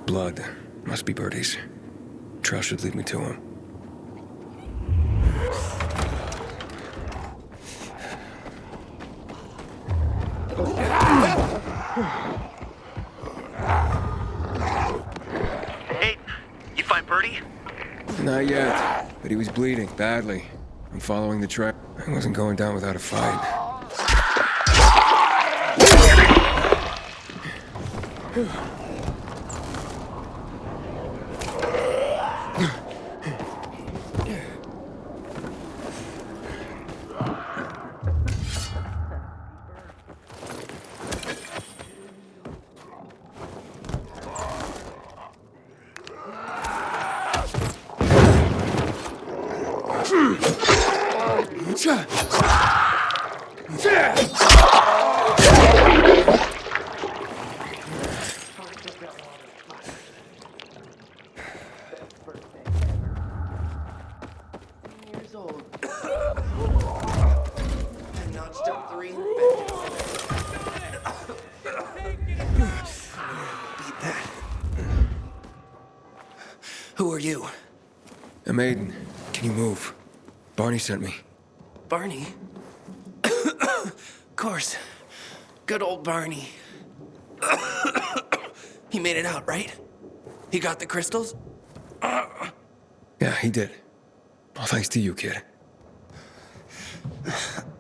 Blood. Must be Birdie's. Trail should lead me to him. Hey, you find Birdie? Not yet, but he was bleeding badly. I'm following the trail. I wasn't going down without a fight. Who are you? I'm Aiden. Can you move? Barney sent me. Barney? Of course. Good old Barney. He made it out, right? He got the crystals? Yeah, he did. All thanks to you, kid.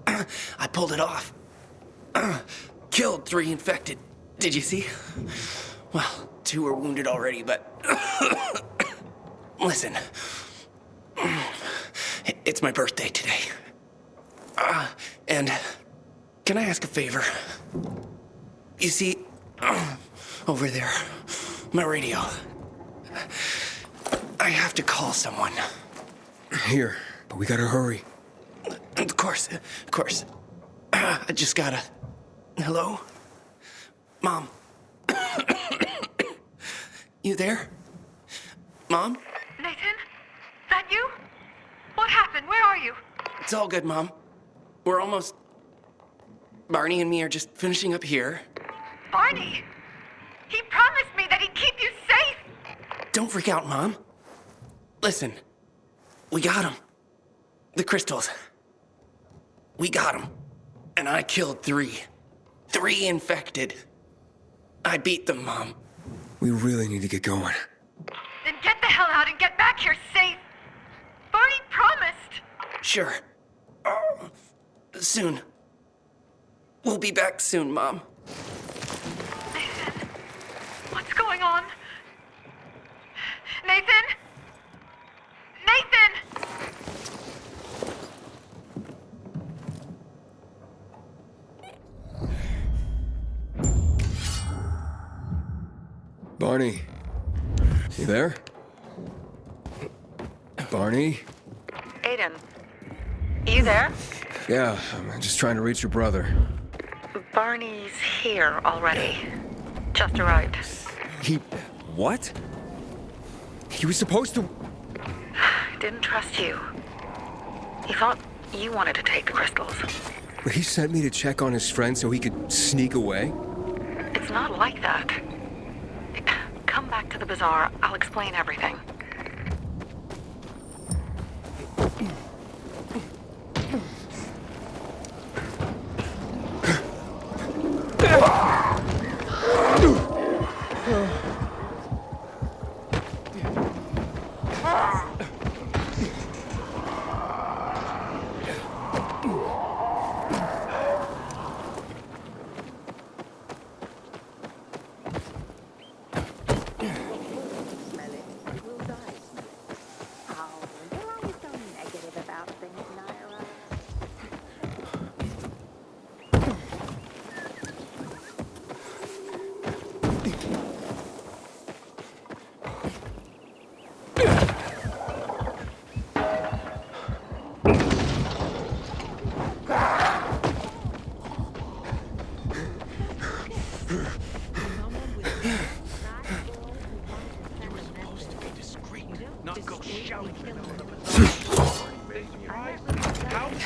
I pulled it off. Killed 3 infected. Did you see? Well, 2 were wounded already, but... Listen. It's my birthday today. And can I ask a favor? You see, over there, my radio. I have to call someone. Here, but we gotta hurry. Of course. I just gotta... Hello? Mom? You there? Mom? Nathan? That you? What happened? Where are you? It's all good, Mom. We're almost... Barney and me are just finishing up here. Barney! He promised me that he'd keep you safe! Don't freak out, Mom. Listen. We got him. The crystals. We got him. And I killed 3. 3 infected. I beat them, Mom. We really need to get going. Then get the hell out and get back here safe! Barney promised! Sure. Soon. We'll be back soon, Mom. Nathan? What's going on? Nathan? Nathan! Barney. You there? Barney? Aiden, you there? Yeah, I'm just trying to reach your brother. Barney's here already. Just arrived. He... what? He was supposed to... Didn't trust you. He thought you wanted to take the crystals. But he sent me to check on his friend so he could sneak away? It's not like that. Come back to the bazaar. I'll explain everything.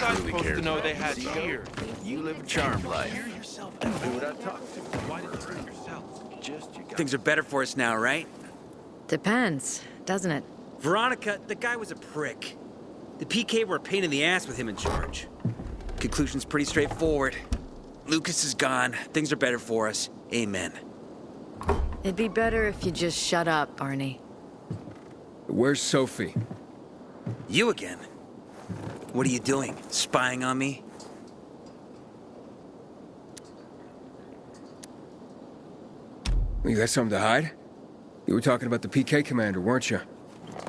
I supposed to know they had here. You live a charmed life. Why did you hurt yourself? Things are better for us now, right? Depends, doesn't it? Veronica, the guy was a prick. The PK were a pain in the ass with him in charge. Conclusion's pretty straightforward. Lucas is gone. Things are better for us. Amen. It'd be better if you just shut up, Barney. Where's Sophie? You again? What are you doing? Spying on me? You got something to hide? You were talking about the PK commander, weren't you?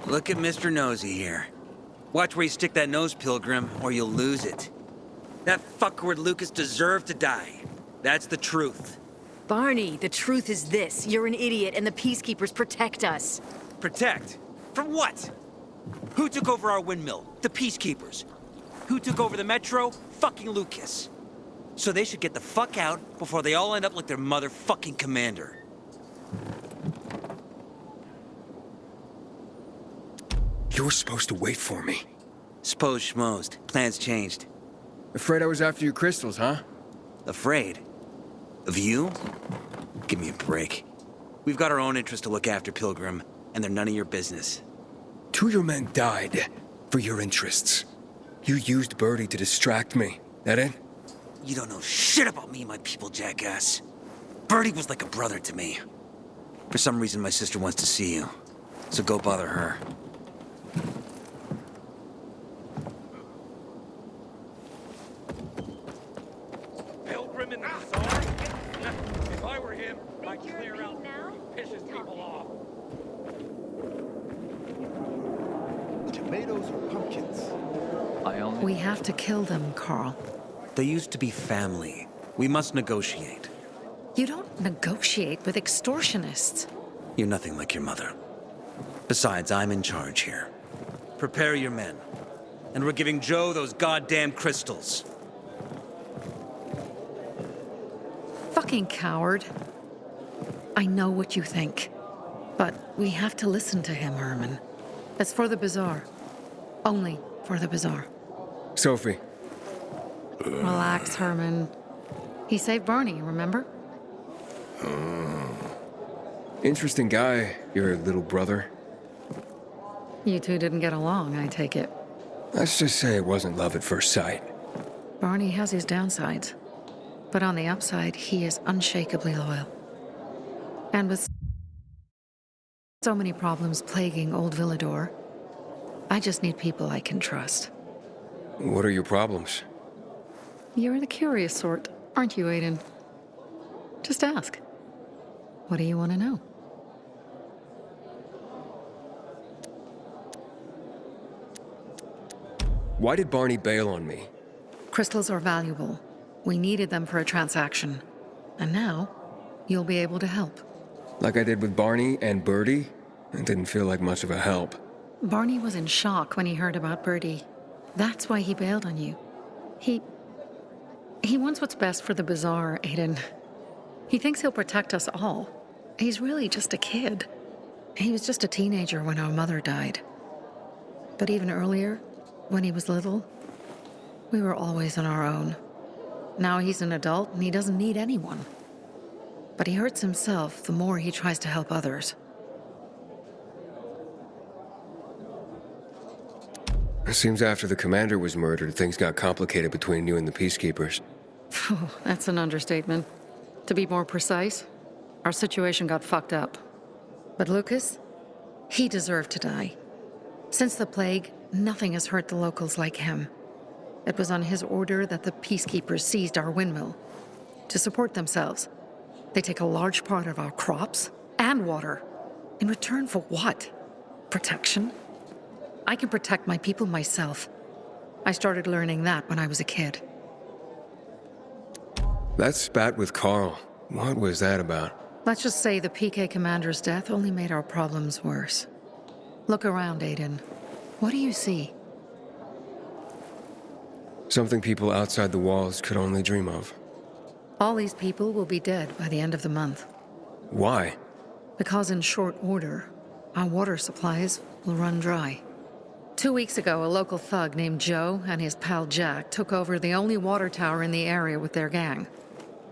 Look at Mr. Nosy here. Watch where you stick that nose, Pilgrim, or you'll lose it. That fuckward Lucas deserved to die. That's the truth. Barney, the truth is this. You're an idiot and the Peacekeepers protect us. Protect? From what? Who took over our windmill? The Peacekeepers. Who took over the Metro? Fucking Lucas. So they should get the fuck out before they all end up like their motherfucking commander. You were supposed to wait for me. Suppose schmozed. Plans changed. Afraid I was after your crystals, huh? Afraid? Of you? Give me a break. We've got our own interests to look after, Pilgrim, and they're none of your business. 2 of your men died for your interests. You used Birdie to distract me. That it? You don't know shit about me and my people, jackass. Birdie was like a brother to me. For some reason, my sister wants to see you. So go bother her. Pilgrim in the bazaar? If I were him, I'd clear out now? Pisses people off. Tomatoes or pumpkins? We have to kill them, Carl. They used to be family. We must negotiate. You don't negotiate with extortionists. You're nothing like your mother. Besides, I'm in charge here. Prepare your men. And we're giving Joe those goddamn crystals. Fucking coward. I know what you think. But we have to listen to him, Herman. It's for the bazaar. Only for the bazaar. Sophie. Relax, Herman. He saved Barney, remember? Interesting guy, your little brother. You two didn't get along, I take it. Let's just say it wasn't love at first sight. Barney has his downsides. But on the upside, he is unshakably loyal. And with so many problems plaguing Old Villador, I just need people I can trust. What are your problems? You're the curious sort, aren't you, Aiden? Just ask. What do you want to know? Why did Barney bail on me? Crystals are valuable. We needed them for a transaction. And now, you'll be able to help. Like I did with Barney and Birdie? It didn't feel like much of a help. Barney was in shock when he heard about Birdie. That's why he bailed on you. He wants what's best for the bazaar, Aiden. He thinks he'll protect us all. He's really just a kid. He was just a teenager when our mother died. But even earlier, when he was little, we were always on our own. Now he's an adult and he doesn't need anyone. But he hurts himself the more he tries to help others. It seems after the commander was murdered, things got complicated between you and the Peacekeepers. Oh, that's an understatement. To be more precise, our situation got fucked up. But Lucas, he deserved to die. Since the plague, nothing has hurt the locals like him. It was on his order that the Peacekeepers seized our windmill. To support themselves, they take a large part of our crops and water. In return for what? Protection? I can protect my people myself. I started learning that when I was a kid. That spat with Carl. What was that about? Let's just say the PK commander's death only made our problems worse. Look around, Aiden. What do you see? Something people outside the walls could only dream of. All these people will be dead by the end of the month. Why? Because in short order, our water supplies will run dry. 2 weeks ago, a local thug named Joe and his pal Jack took over the only water tower in the area with their gang.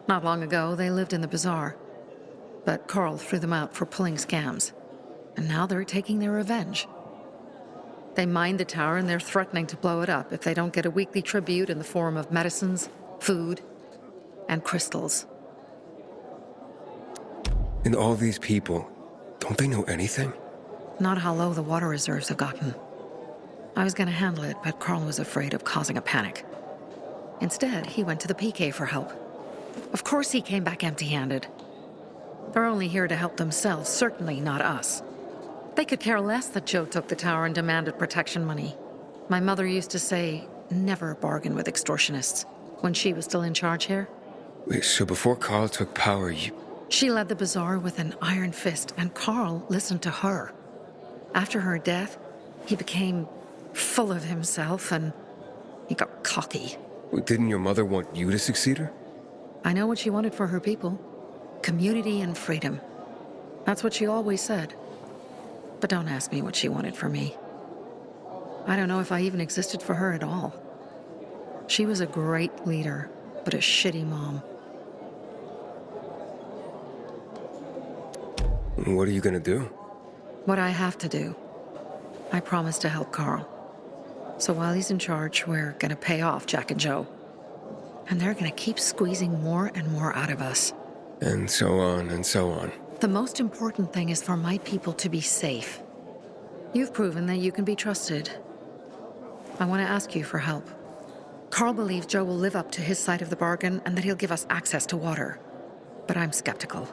Not long ago, they lived in the bazaar. But Carl threw them out for pulling scams. and now they're taking their revenge. They mined the tower and they're threatening to blow it up if they don't get a weekly tribute in the form of medicines, food, and crystals. And all these people, don't they know anything? Not how low the water reserves have gotten. I was gonna handle it, but Carl was afraid of causing a panic. Instead, he went to the PK for help. Of course he came back empty-handed. They're only here to help themselves, certainly not us. They could care less that Joe took the tower and demanded protection money. My mother used to say, never bargain with extortionists, when she was still in charge here. Wait, so before Carl took power, you... She led the bazaar with an iron fist, and Carl listened to her. After her death, he became full of himself, and he got cocky. Wait, didn't your mother want you to succeed her? I know what she wanted for her people. Community and freedom. That's what she always said. But don't ask me what she wanted for me. I don't know if I even existed for her at all. She was a great leader, but a shitty mom. What are you gonna do? What I have to do. I promised to help Carl. So while he's in charge, we're gonna pay off Jack and Joe. And they're gonna keep squeezing more and more out of us. And so on and so on. The most important thing is for my people to be safe. You've proven that you can be trusted. I want to ask you for help. Carl believes Joe will live up to his side of the bargain and that he'll give us access to water. But I'm skeptical.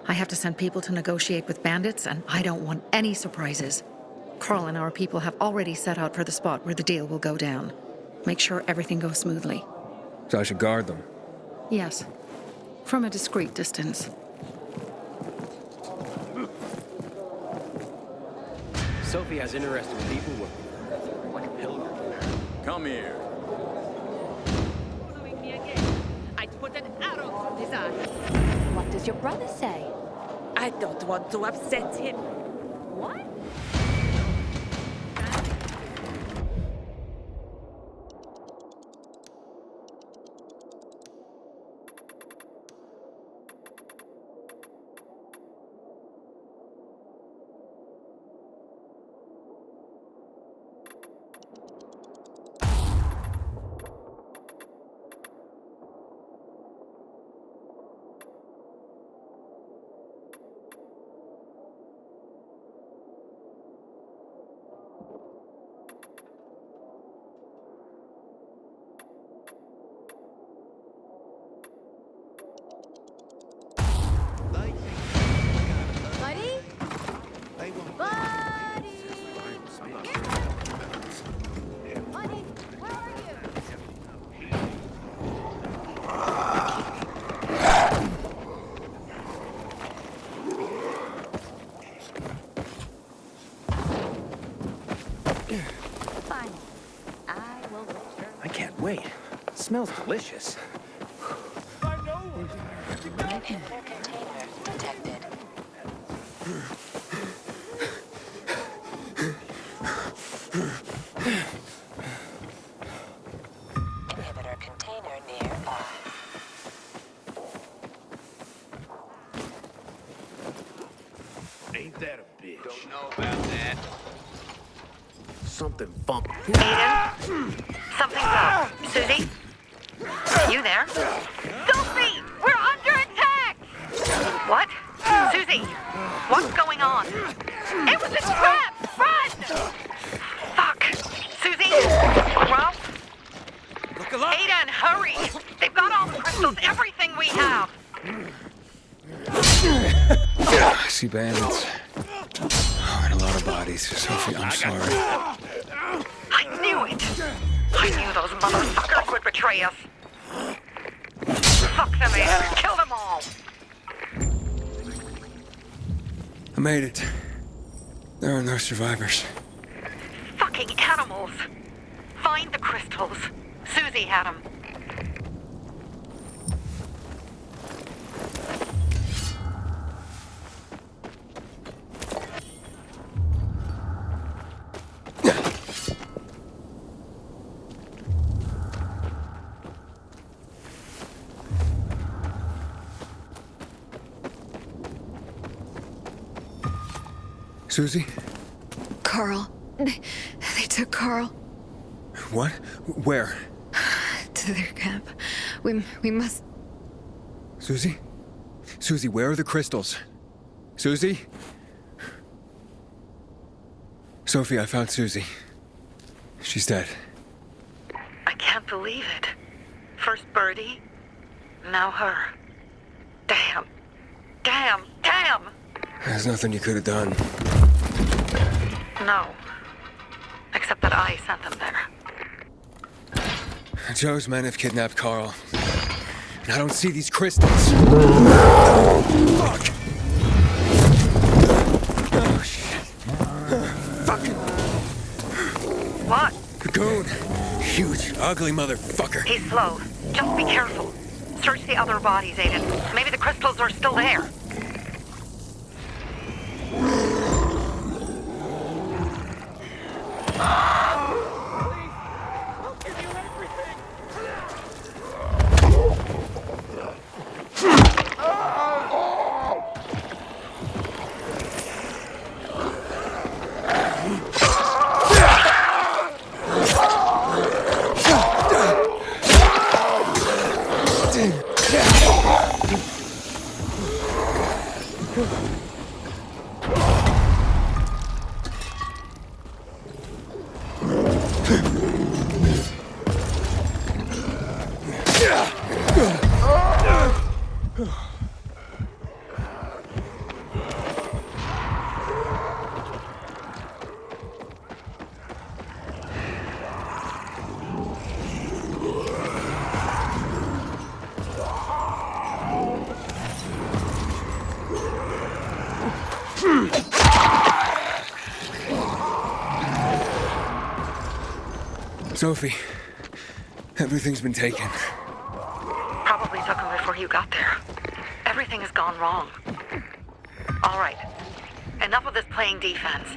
I have to send people to negotiate with bandits, and I don't want any surprises. Carl and our people have already set out for the spot where the deal will go down. Make sure everything goes smoothly. So I should guard them. Yes. From a discreet distance. Sophie has interesting people working for her, like a pilgrim. Come here. Following me again. I'd put an arrow through his eye. What does your brother say? I don't want to upset him. What? Buddy? Buddy! Buddy, where are you? Fine. I will return. I can't wait. It smells delicious. Inhibitor container detected. Inhibitor container nearby. Ain't that a bitch? Don't know about that. Something funky. Aiden? Something's up. Susie? You there? Sophie! We're under attack! What? Susie, what's going on? It was a trap! Run! Fuck. Susie? Ralph? Look alive! Aiden, hurry! They've got all the crystals, everything we have! I see bandits. Oh, and a lot of bodies. Sophie, I'm sorry. I knew it! I knew those motherfuckers would betray us! Fuck them, Aiden! Kill them all! I made it. There are no survivors. Fucking animals! Find the crystals. Susie had them. Susie? Carl. They took Carl What? Where? to their camp. We must... Susie? Susie, where are the crystals? Susie? Sophie, I found Susie. She's dead. I can't believe it. First Birdie, now her. Damn. Damn. Damn! There's nothing you could have done. No. Except that I sent them there. Joe's men have kidnapped Carl. And I don't see these crystals. Fuck! Oh, shit. Fucking What? cocoon. Huge, ugly motherfucker. He's slow. Just be careful. Search the other bodies, Aiden. Maybe the crystals are still there. Sophie, everything's been taken. Probably took them before you got there. Everything has gone wrong. All right. Enough of this playing defense.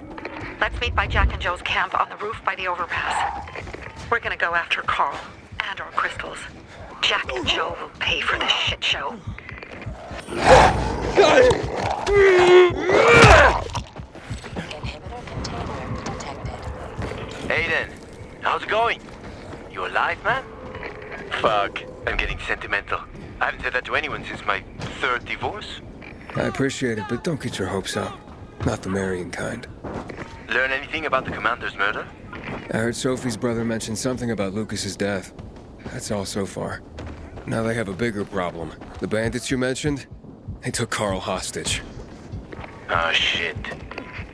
Let's meet by Jack and Joe's camp on the roof by the overpass. We're gonna go after Carl and our crystals. Jack and Joe will pay for this shit show. Inhibitor container detected. Aiden, how's it going? You alive, man? Fuck, I'm getting sentimental. I haven't said that to anyone since my third divorce. I appreciate it, but don't get your hopes up. Not the marrying kind. Learn anything about the commander's murder? I heard Sophie's brother mention something about Lucas's death. That's all so far. Now they have a bigger problem. The bandits you mentioned, they took Carl hostage. Oh, shit.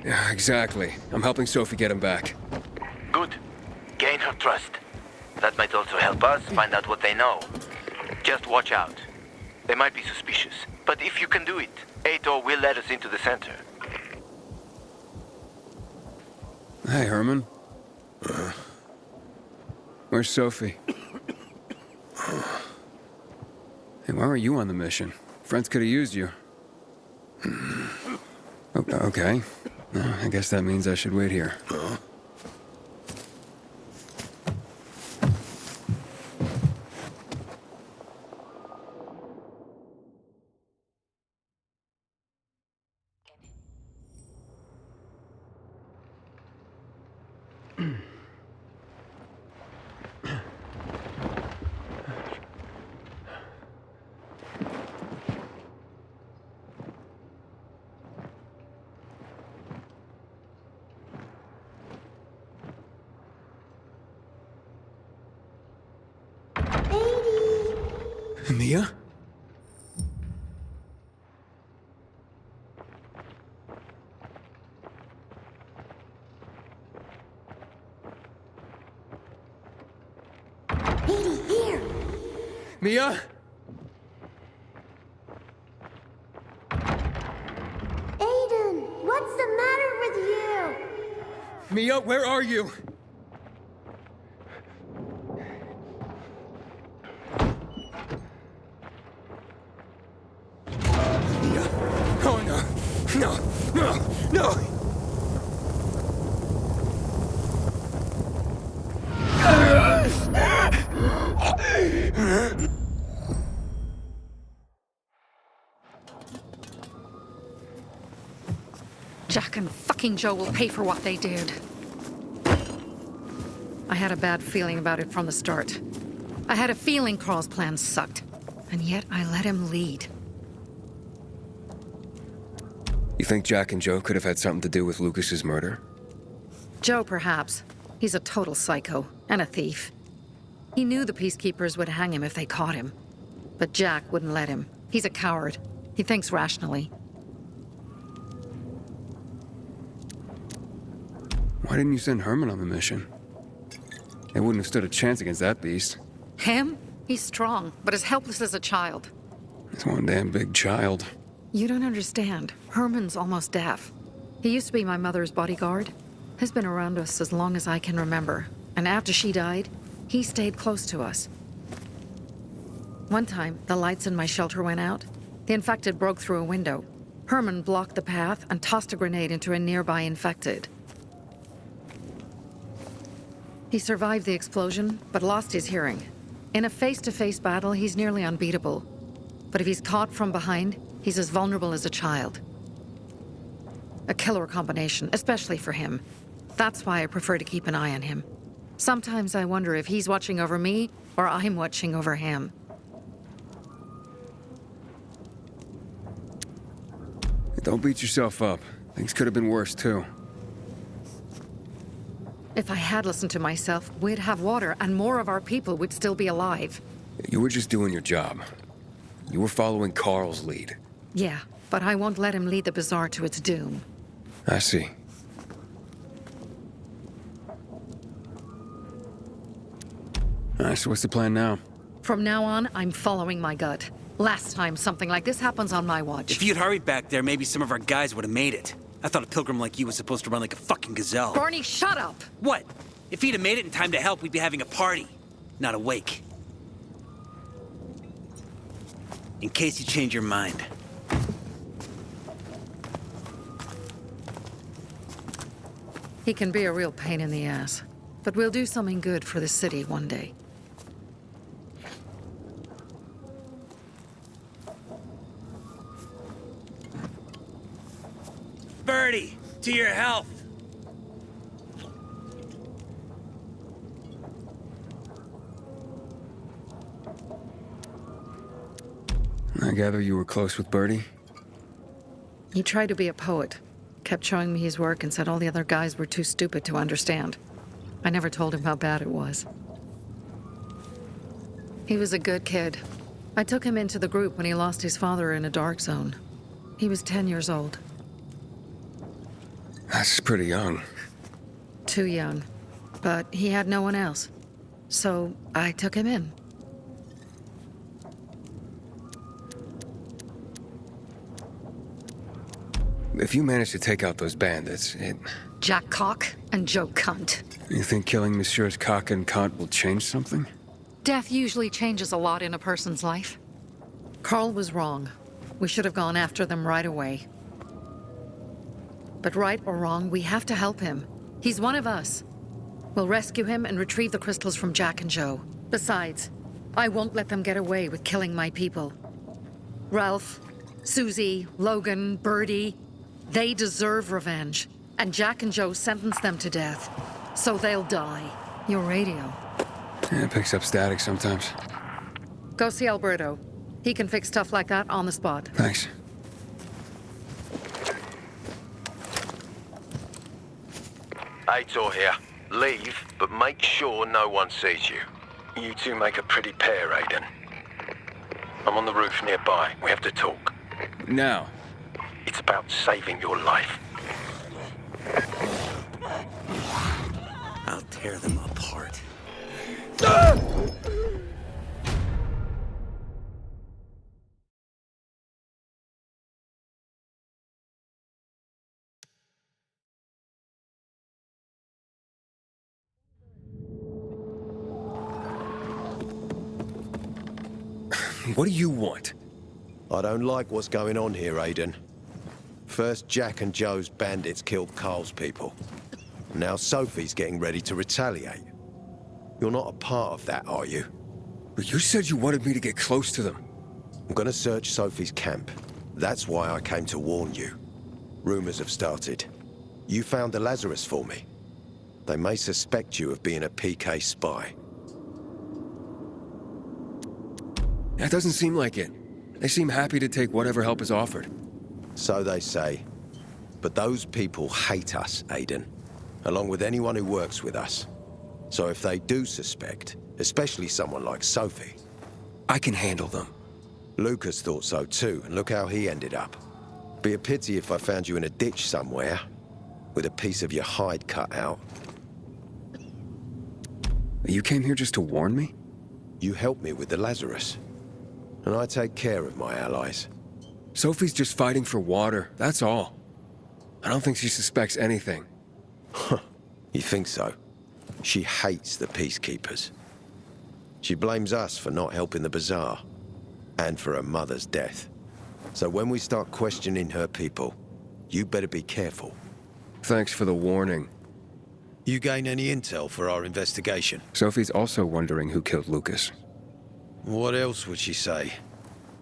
Yeah, exactly. I'm helping Sophie get him back. Good. Gain her trust. That might also help us find out what they know. Just watch out. They might be suspicious, but if you can do it, Ator will let us into the center. Hey, Herman. Where's Sophie? Hey, why weren't you on the mission? Friends could have used you. Okay. I guess that means I should wait here. Mia? Edie, here! Mia? Aiden, what's the matter with you? Mia, where are you? Mia? Oh, no. No, no, no! Jack and fucking Joe will pay for what they did. I had a bad feeling about it from the start. I had a feeling Carl's plan sucked, and yet I let him lead. You think Jack and Joe could have had something to do with Lucas's murder? Joe, perhaps. He's a total psycho, and a thief. He knew the Peacekeepers would hang him if they caught him. But Jack wouldn't let him. He's a coward. He thinks rationally. Why didn't you send Herman on the mission? They wouldn't have stood a chance against that beast. Him? He's strong, but as helpless as a child. He's one damn big child. You don't understand. Herman's almost deaf. He used to be my mother's bodyguard. He's been around us as long as I can remember. And after she died, he stayed close to us. One time, the lights in my shelter went out. The infected broke through a window. Herman blocked the path and tossed a grenade into a nearby infected. He survived the explosion, but lost his hearing. In a face-to-face battle, he's nearly unbeatable. But if he's caught from behind, he's as vulnerable as a child. A killer combination, especially for him. That's why I prefer to keep an eye on him. Sometimes I wonder if he's watching over me, or I'm watching over him. Don't beat yourself up. Things could have been worse, too. If I had listened to myself, we'd have water, and more of our people would still be alive. You were just doing your job. You were following Carl's lead. Yeah, but I won't let him lead the Bazaar to its doom. I see. Alright, so what's the plan now? From now on, I'm following my gut. Last time something like this happens on my watch. If you'd hurried back there, maybe some of our guys would have made it. I thought a pilgrim like you was supposed to run like a fucking gazelle. Barney, shut up! What? If he'd have made it in time to help, we'd be having a party, not a wake. In case you change your mind. He can be a real pain in the ass. But we'll do something good for the city one day. Birdie, to your health. I gather you were close with Birdie? He tried to be a poet. Kept showing me his work and said all the other guys were too stupid to understand. I never told him how bad it was. He was a good kid. I took him into the group when he lost his father in a dark zone. He was 10 years old. That's pretty young. Too young. But he had no one else. So I took him in. If you manage to take out those bandits, Jack Cock and Joe Cunt. You think killing Messieurs Cock and Cunt will change something? Death usually changes a lot in a person's life. Carl was wrong. We should have gone after them right away. But right or wrong, we have to help him. He's one of us. We'll rescue him and retrieve the crystals from Jack and Joe. Besides, I won't let them get away with killing my people. Ralph, Susie, Logan, Birdie, they deserve revenge. And Jack and Joe sentenced them to death. So they'll die. Your radio. Yeah, it picks up static sometimes. Go see Alberto. He can fix stuff like that on the spot. Thanks. Aitor here. Leave, but make sure no one sees you. You two make a pretty pair, Aiden. I'm on the roof nearby. We have to talk. Now. It's about saving your life. I'll tear them apart. What do you want? I don't like what's going on here, Aiden. First, Jack and Joe's bandits killed Carl's people. Now Sophie's getting ready to retaliate. You're not a part of that, are you? But you said you wanted me to get close to them. I'm gonna search Sophie's camp. That's why I came to warn you. Rumors have started. You found the Lazarus for me. They may suspect you of being a PK spy. That doesn't seem like it. They seem happy to take whatever help is offered. So they say. But those people hate us, Aiden, along with anyone who works with us. So if they do suspect, especially someone like Sophie... I can handle them. Lucas thought so too, and look how he ended up. Be a pity if I found you in a ditch somewhere, with a piece of your hide cut out. You came here just to warn me? You helped me with the Lazarus. And I take care of my allies. Sophie's just fighting for water, that's all. I don't think she suspects anything. You think so? She hates the Peacekeepers. She blames us for not helping the Bazaar, and for her mother's death. So when we start questioning her people, you better be careful. Thanks for the warning. You gain any intel for our investigation? Sophie's also wondering who killed Lucas. What else would she say?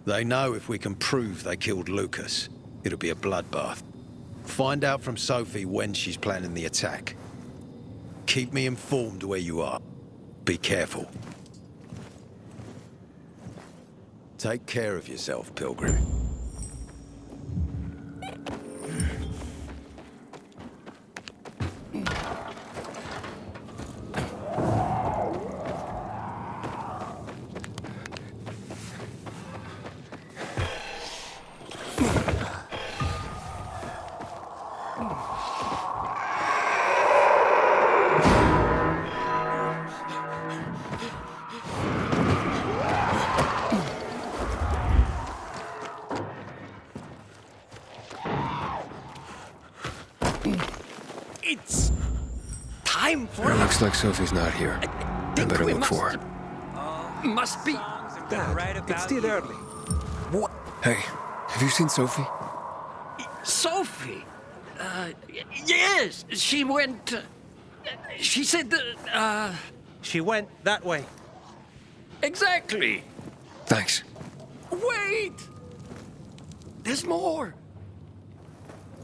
They know if we can prove they killed Lucas, it'll be a bloodbath. Find out from Sophie when she's planning the attack. Keep me informed where you are. Be careful. Take care of yourself, Pilgrim. It's time for It looks like Sophie's not here. I better look for her. Must be. Dad, it's still early. What? Hey, have you seen Sophie? Sophie? Yes, she went. She said. She went that way. Exactly. Thanks. Wait! There's more.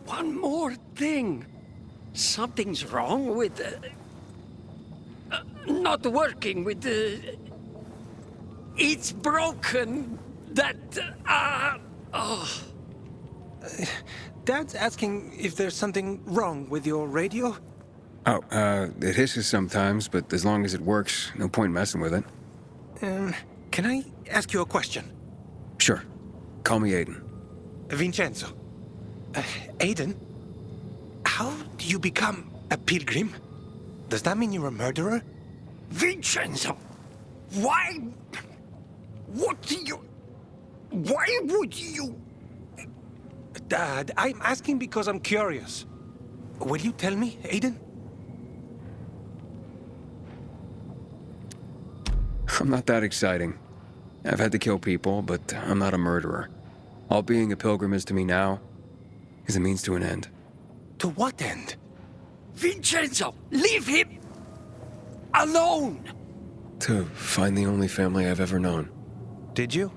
One more thing. Something's wrong with... not working with the... It's broken. That... oh. Dad's asking if there's something wrong with your radio? Oh, it hisses sometimes, but as long as it works, no point messing with it. Can I ask you a question? Sure. Call me Aiden. Vincenzo. Aiden? How do you become a pilgrim? Does that mean you're a murderer? Vincenzo! Why... What do you... Why would you... Dad, I'm asking because I'm curious. Will you tell me, Aiden? I'm not that exciting. I've had to kill people, but I'm not a murderer. All being a pilgrim is to me now is a means to an end. To what end? Vincenzo! Leave him! Alone! To find the only family I've ever known. Did you?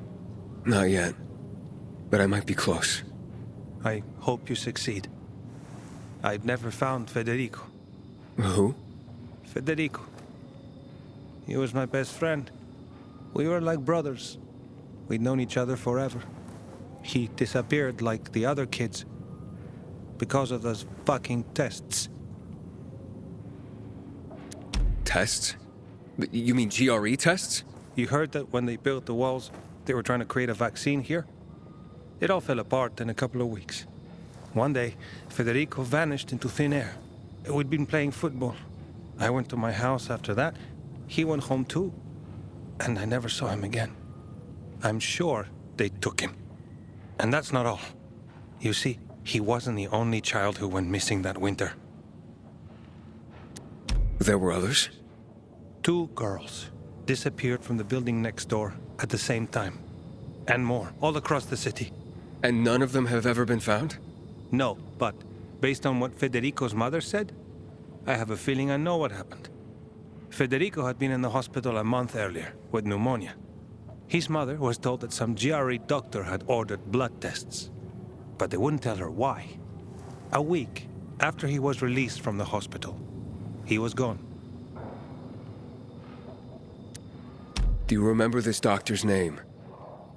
Not yet. But I might be close. I hope you succeed. I've never found Federico. Who? Federico. He was my best friend. We were like brothers. We'd known each other forever. He disappeared like the other kids. Because of those fucking tests. Tests? You mean GRE tests? You heard that when they built the walls, they were trying to create a vaccine here? It all fell apart in a couple of weeks. One day, Federico vanished into thin air. We'd been playing football. I went to my house after that. He went home too. And I never saw him again. I'm sure they took him. And that's not all. You see, he wasn't the only child who went missing that winter. There were others? 2 girls disappeared from the building next door at the same time. And more, all across the city. And none of them have ever been found? No, but based on what Federico's mother said, I have a feeling I know what happened. Federico had been in the hospital a month earlier with pneumonia. His mother was told that some GRE doctor had ordered blood tests, but they wouldn't tell her why. A week after he was released from the hospital, he was gone. Do you remember this doctor's name?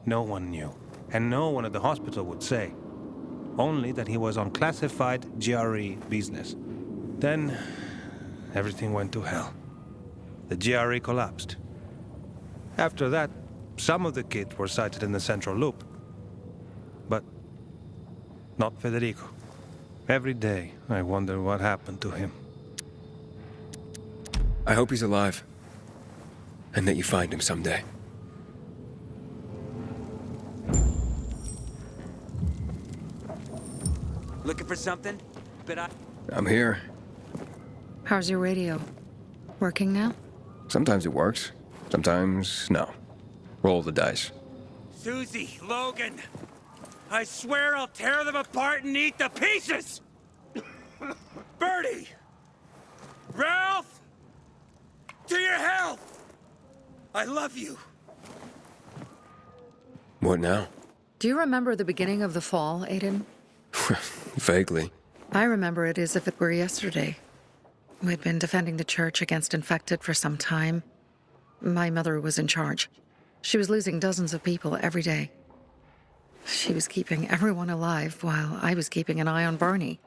No one knew, and no one at the hospital would say. Only that he was on classified GRE business. Then, everything went to hell. The GRE collapsed. After that, some of the kids were sighted in the central loop. But not Federico. Every day, I wonder what happened to him. I hope he's alive. And that you find him someday. Looking for something? I'm here. How's your radio? Working now? Sometimes it works. Sometimes, no. Roll the dice. Susie, Logan, I swear I'll tear them apart and eat the pieces! Bertie! Ralph! To your health! I love you. What now? Do you remember the beginning of the fall, Aiden? Vaguely. I remember it as if it were yesterday. We'd been defending the church against infected for some time. My mother was in charge. She was losing dozens of people every day. She was keeping everyone alive while I was keeping an eye on Barney.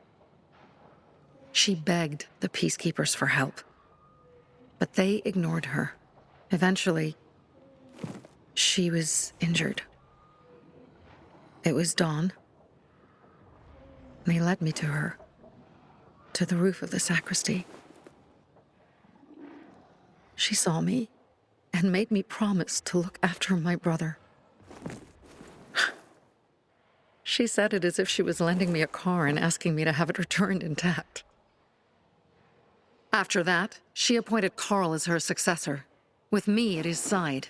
She begged the peacekeepers for help, but they ignored her. Eventually, she was injured. It was dawn, and he led me to her, to the roof of the sacristy. She saw me and made me promise to look after my brother. She said it as if she was lending me a car and asking me to have it returned intact. After that, she appointed Carl as her successor, with me at his side.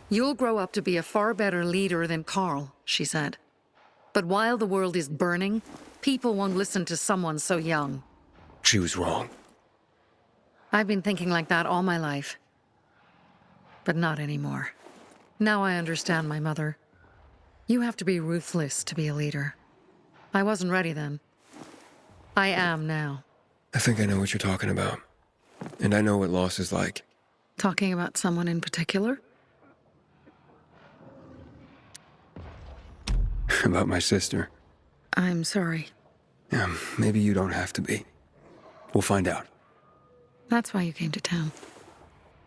You'll grow up to be a far better leader than Carl, she said. But while the world is burning, people won't listen to someone so young. She was wrong. I've been thinking like that all my life. But not anymore. Now I understand my mother. You have to be ruthless to be a leader. I wasn't ready then. I am now. I think I know what you're talking about. And I know what loss is like. Talking about someone in particular? About my sister. I'm sorry. Yeah, maybe you don't have to be. We'll find out. That's why you came to town.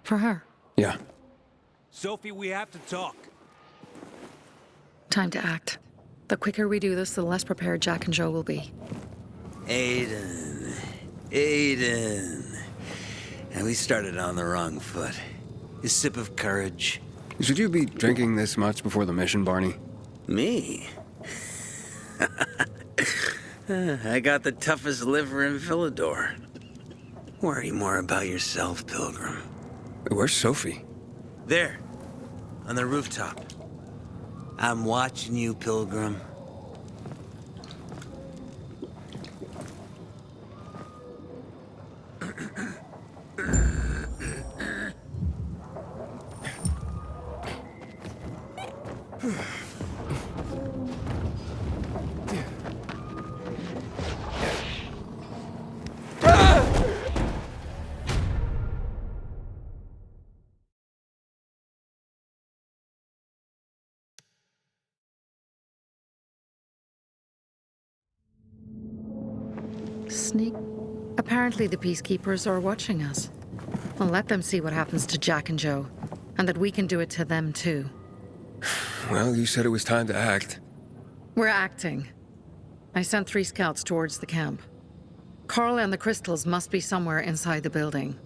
For her. Yeah. Sophie, we have to talk. Time to act. The quicker we do this, the less prepared Jack and Joe will be. Aiden. And we started on the wrong foot. A sip of courage. Should you be drinking this much before the mission, Barney? Me? I got the toughest liver in Villador. Worry more about yourself, Pilgrim. Where's Sophie? There, on the rooftop. I'm watching you, Pilgrim. Sneak. Apparently the peacekeepers are watching us. Well, let them see what happens to Jack and Joe, and that we can do it to them too. Well, you said it was time to act. We're acting. I sent 3 scouts towards the camp. Carl and the crystals must be somewhere inside the building.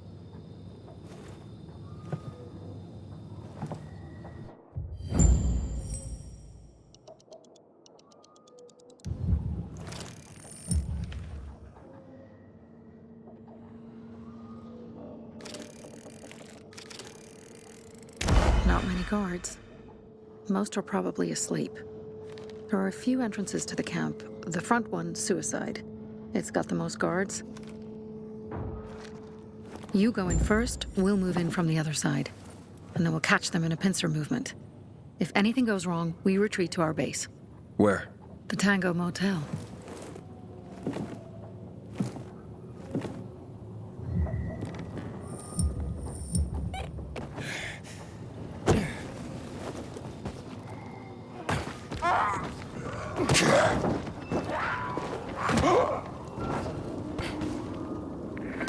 Not many guards. Most are probably asleep. There are a few entrances to the camp. The front one, suicide. It's got the most guards. You go in first, we'll move in from the other side. And then we'll catch them in a pincer movement. If anything goes wrong, we retreat to our base. Where? The Tango Motel.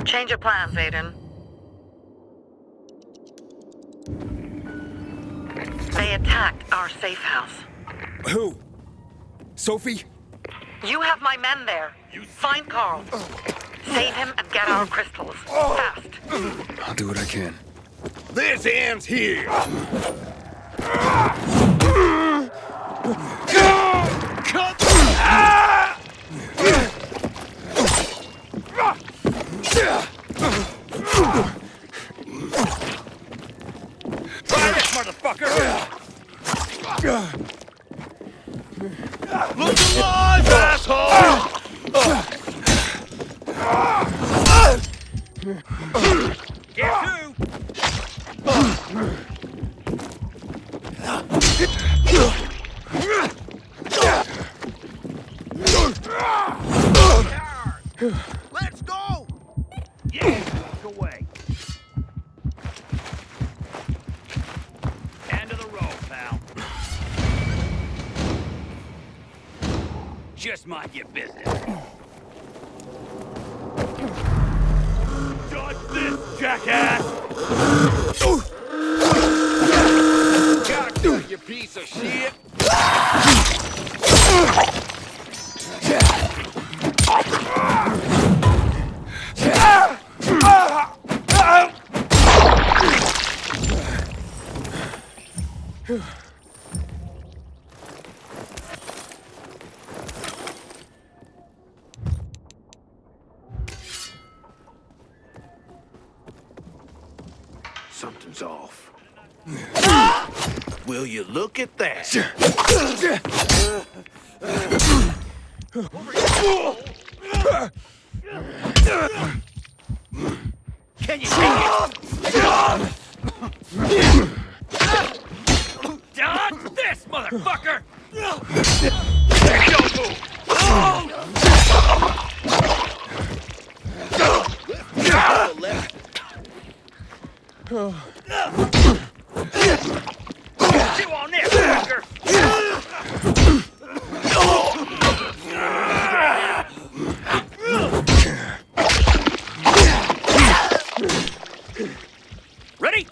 Change of plans, Aiden. They attacked our safe house. Who? Sophie? You have my men there. Find Carl. Save him and get our crystals. Fast. I'll do what I can. This ends here. Try this, motherfucker! Look alive, asshole! Get two! Let's go! Yeah, walk away. End of the road, pal. Just mind your business. Dodge this, jackass! Cocktail, you piece of shit! Something's off. Will you look at that? Can you take it? Dodge this, motherfucker! Don't move! Chew on this, fucker! Ready?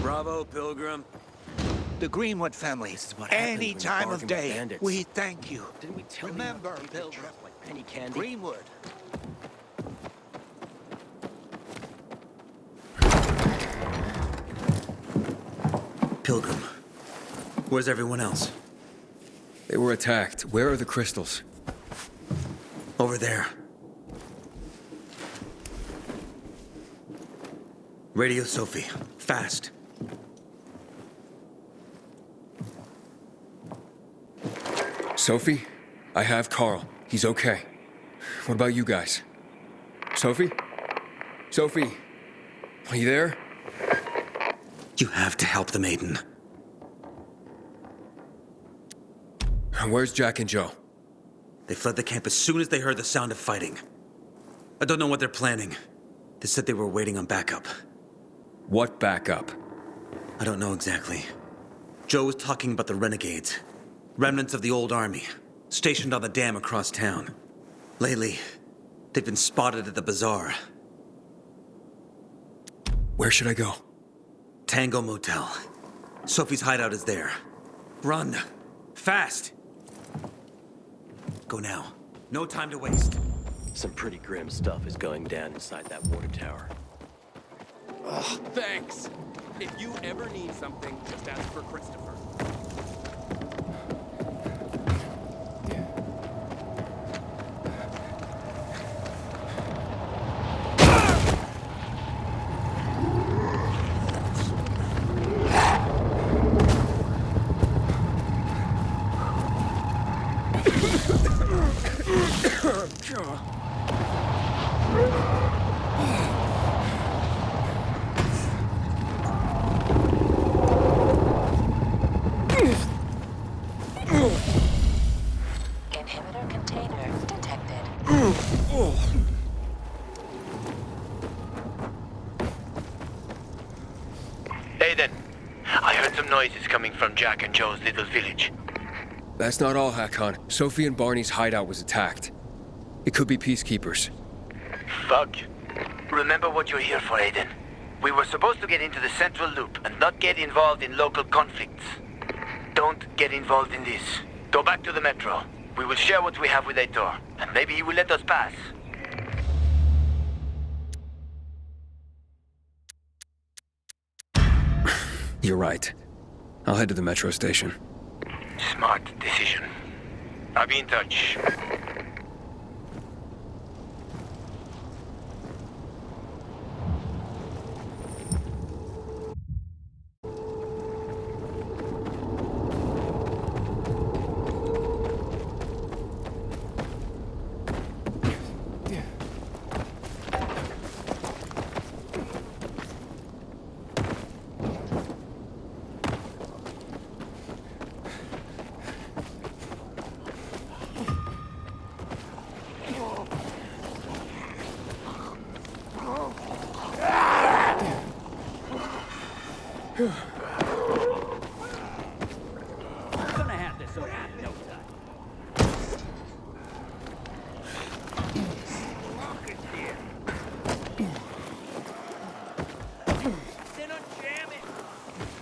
Bravo, Pilgrim. The Greenwood family. Any time of day, we thank you. Didn't we tell Remember, you Pilgrim. like penny candy? Greenwood. Pilgrim. Where's everyone else? They were attacked. Where are the crystals? Over there. Radio Sophie. Fast. Sophie? I have Carl. He's okay. What about you guys? Sophie? Sophie? Are you there? You have to help the maiden. Where's Jack and Joe? They fled the camp as soon as they heard the sound of fighting. I don't know what they're planning. They said they were waiting on backup. What backup? I don't know exactly. Joe was talking about the renegades. Remnants of the old army, stationed on the dam across town. Lately, they've been spotted at the bazaar. Where should I go? Tango Motel. Sophie's hideout is there. Run. Fast. Go now. No time to waste. Some pretty grim stuff is going down inside that water tower. Ugh, thanks. If you ever need something, just ask for Christopher. Inhibitor container detected. Aiden, I heard some noises coming from Jack and Joe's little village. That's not all, Hakon. Sophie and Barney's hideout was attacked. It could be peacekeepers. Fuck. Remember what you're here for, Aiden. We were supposed to get into the central loop and not get involved in local conflicts. Don't get involved in this. Go back to the metro. We will share what we have with Aitor, and maybe he will let us pass. You're right. I'll head to the metro station. Smart decision. I'll be in touch. Gonna have this over in no time. Then unjam it.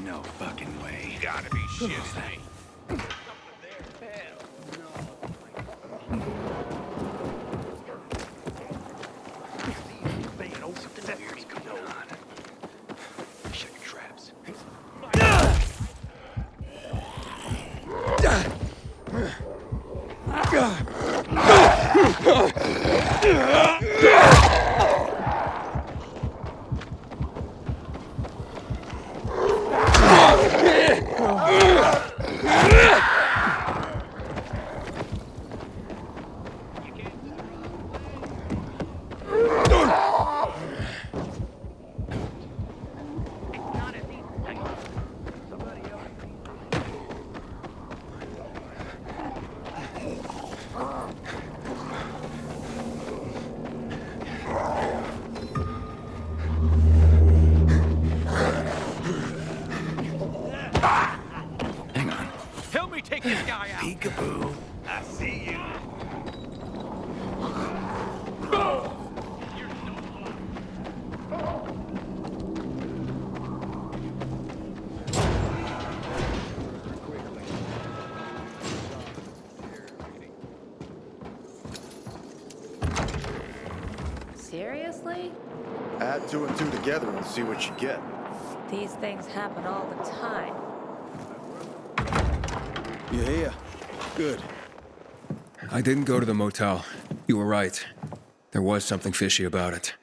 No fucking way. You gotta be shitting me. Help me take this guy out. Peekaboo. I see you. Seriously? Add two and two together and see what you get. These things happen all the time. You here? Good. I didn't go to the motel. You were right. There was something fishy about it.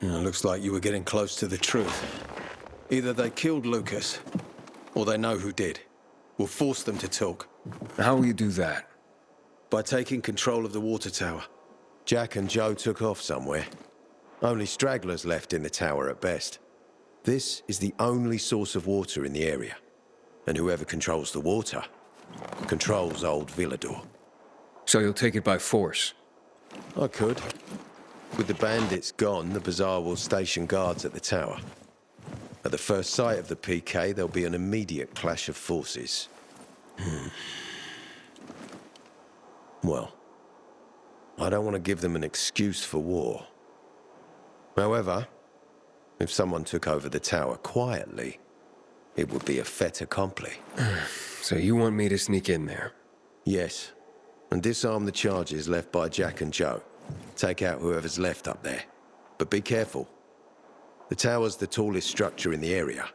Looks like you were getting close to the truth. Either they killed Lucas, or they know who did. We'll force them to talk. How will you do that? By taking control of the water tower. Jack and Joe took off somewhere. Only stragglers left in the tower at best. This is the only source of water in the area. And whoever controls the water, controls old Villador. So you'll take it by force? I could. With the bandits gone, the bazaar will station guards at the tower. At the first sight of the PK, there'll be an immediate clash of forces. Well, I don't want to give them an excuse for war. However, if someone took over the tower quietly, it would be a fait accompli. So you want me to sneak in there? Yes, and disarm the charges left by Jack and Joe. Take out whoever's left up there. But be careful. The tower's the tallest structure in the area.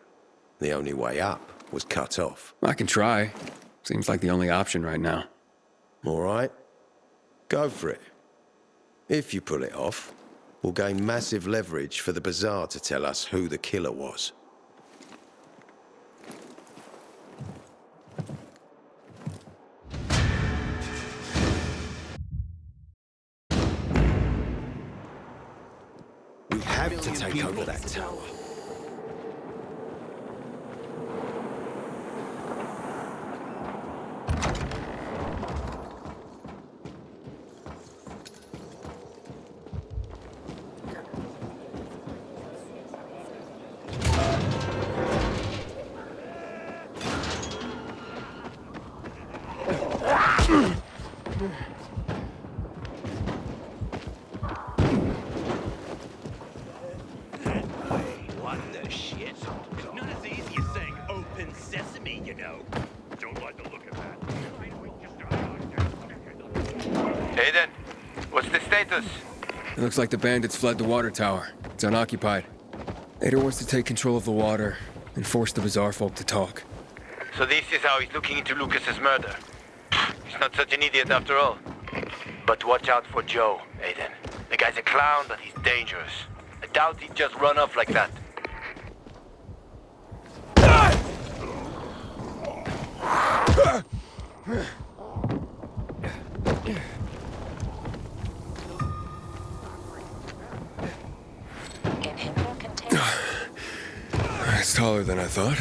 The only way up was cut off. I can try. Seems like the only option right now. All right. Go for it. If you pull it off, we'll gain massive leverage for the Bazaar to tell us who the killer was. We have to take over that tower. What the shit? Not as easy as saying open sesame, you know. Don't like the look of that. Aiden, what's the status? It looks like the bandits fled the water tower. It's unoccupied. Ader wants to take control of the water and force the Bazaar folk to talk. So this is how he's looking into Lucas's murder. He's not such an idiot after all. But watch out for Joe, Aiden. The guy's a clown, but he's dangerous. I doubt he'd just run off like that. It's taller than I thought.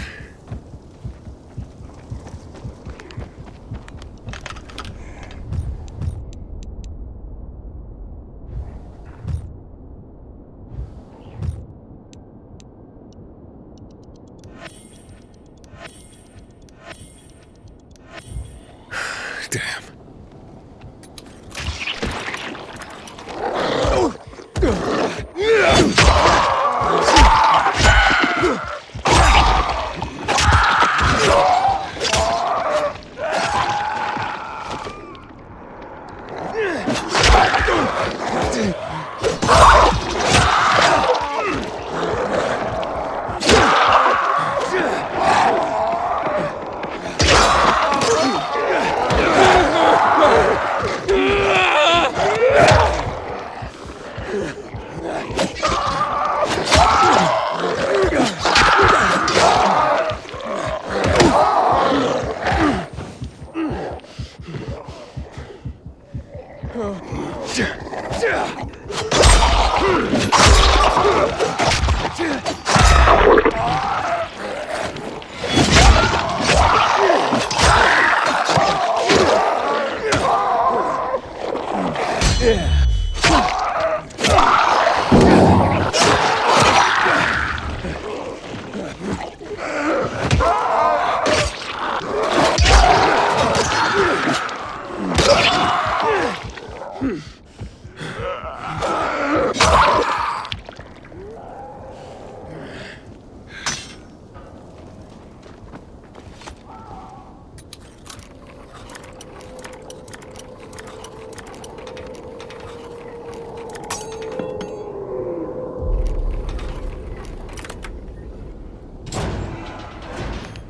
Damn.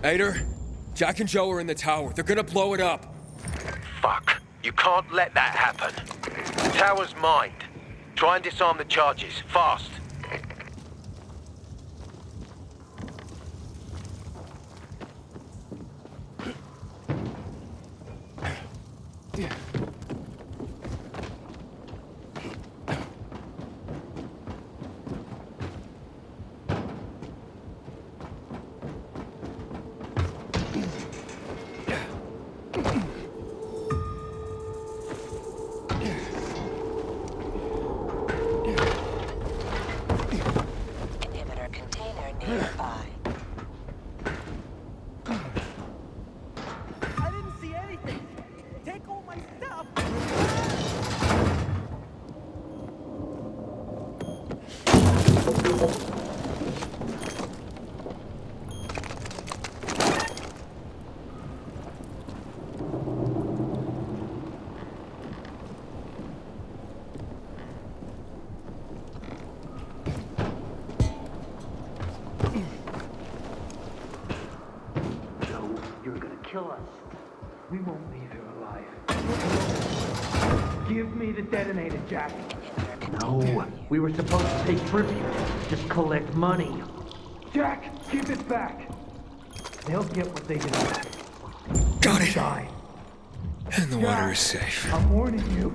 Ader, Jack and Joe are in the tower. They're gonna blow it up. Fuck. You can't let that happen. The tower's mined. Try and disarm the charges. Fast. Inhibitor container nearby. I didn't kill us. We won't leave here alive. Give me the detonator, Jack. No, we were supposed to take tribute. Just collect money. Jack, give it back. They'll get what they deserve. Got it. Die. And the water is safe. I'm warning you.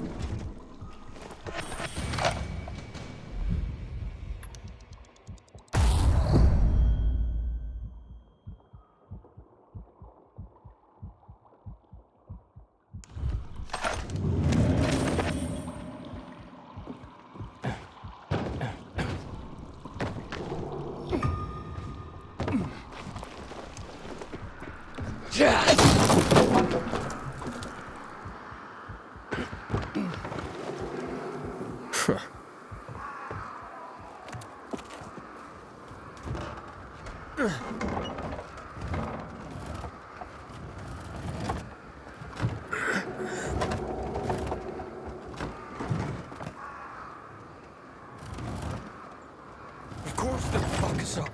Of course they'll fuck us up.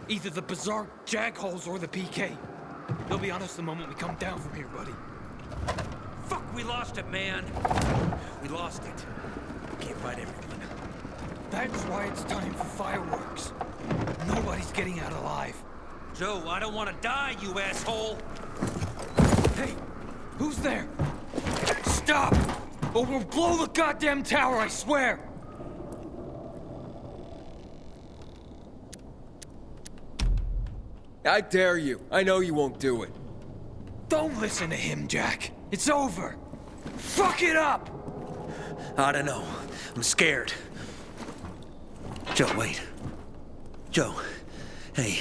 Either the Bazaar Jagholes or the PK. They'll be on us the moment we come down from here, buddy. Fuck, we lost it, man. We lost it. Can't fight everyone. That's why it's time for fireworks. Nobody's getting out alive. Joe, I don't want to die, you asshole. Hey, who's there? Stop! Or we'll blow the goddamn tower, I swear! I dare you. I know you won't do it. Don't listen to him, Jack. It's over. Fuck it up! I don't know. I'm scared. Joe, wait. Joe. Hey,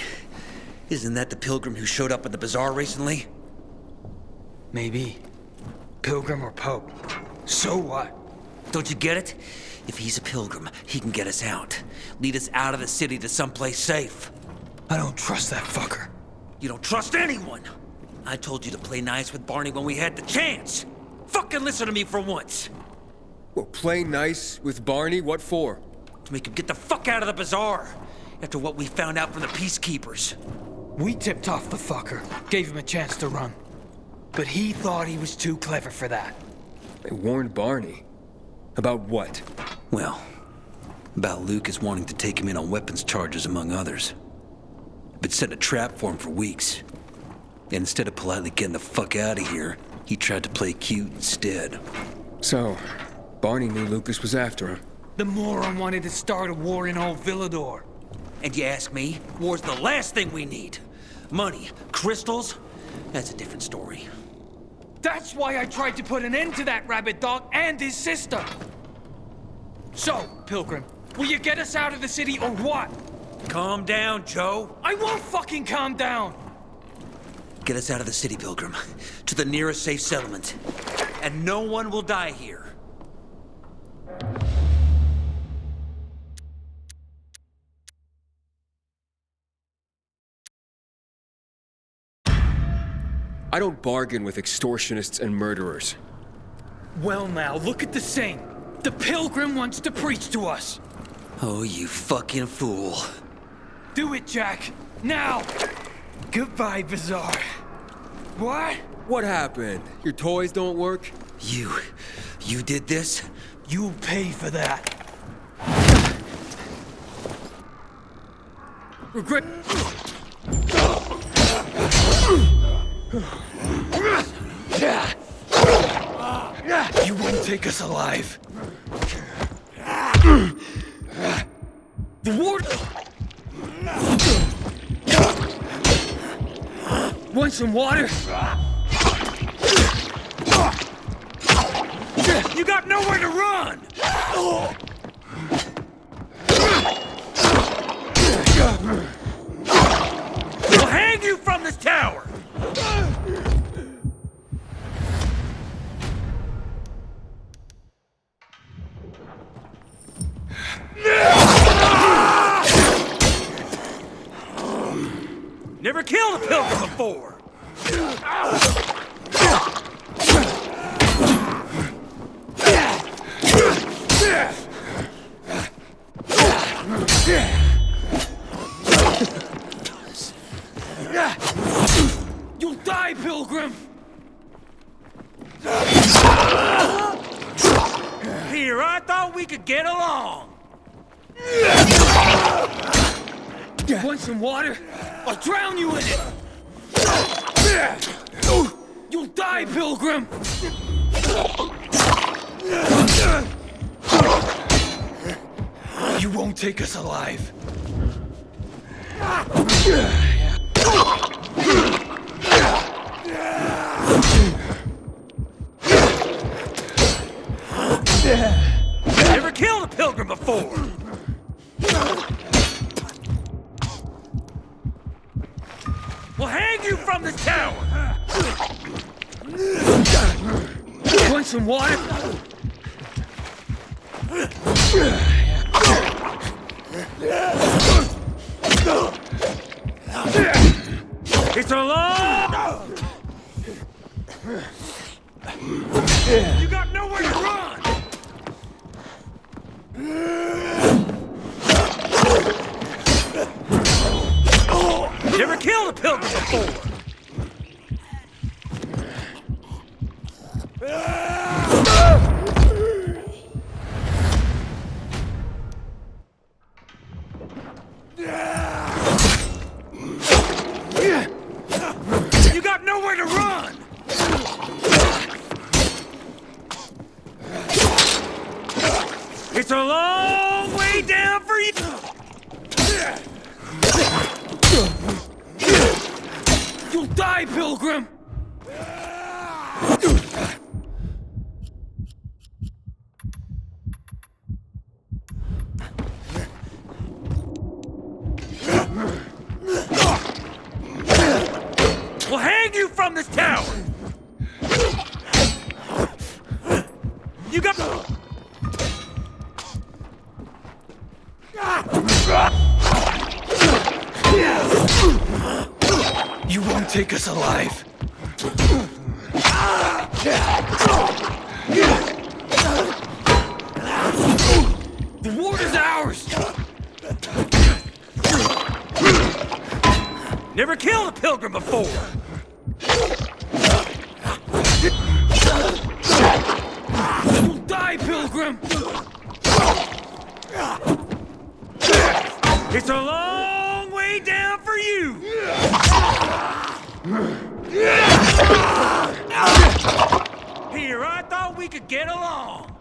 isn't that the pilgrim who showed up at the bazaar recently? Maybe. Pilgrim or Pope. So what? Don't you get it? If he's a pilgrim, he can get us out. Lead us out of the city to someplace safe. I don't trust that fucker. You don't trust anyone! I told you to play nice with Barney when we had the chance! Fucking listen to me for once! Well, play nice with Barney? What for? To make him get the fuck out of the bazaar! After what we found out from the Peacekeepers. We tipped off the fucker, gave him a chance to run. But he thought he was too clever for that. They warned Barney. About what? Well, about Lucas wanting to take him in on weapons charges, among others. Been setting a trap for him for weeks. And instead of politely getting the fuck out of here, he tried to play cute instead. So, Barney knew Lucas was after him. The moron wanted to start a war in old Villador. And you ask me, war's the last thing we need. Money, crystals, that's a different story. That's why I tried to put an end to that rabbit dog and his sister. So, Pilgrim, will you get us out of the city or what? Calm down, Joe. I won't fucking calm down! Get us out of the city, Pilgrim. To the nearest safe settlement. And no one will die here. I don't bargain with extortionists and murderers. Well now, look at the scene. The Pilgrim wants to preach to us. Oh, you fucking fool. Do it, Jack. Now! Goodbye, Bazaar. What? What happened? Your toys don't work? You did this? You'll pay for that. Regret. You won't take us alive. The ward. Want some water? You got nowhere to run! We'll hang you from this tower! Never killed a pilgrim before! You'll die, Pilgrim! Pilgrim! Here, I thought we could get along. Want some water? I'll drown you in it! You'll die, Pilgrim! You won't take us alive. Never killed a pilgrim before. We'll hang you from this tower. Want some water? It's a long... You got nowhere to run! Never killed a pilgrim before! You got nowhere to run! It's a long way down for you! You'll die, Pilgrim! We'll hang you from this tower! You got... You won't take us alive. The ward is ours! Never killed a pilgrim before! You'll die, Pilgrim! It's a long way down for you! Here, I thought we could get along.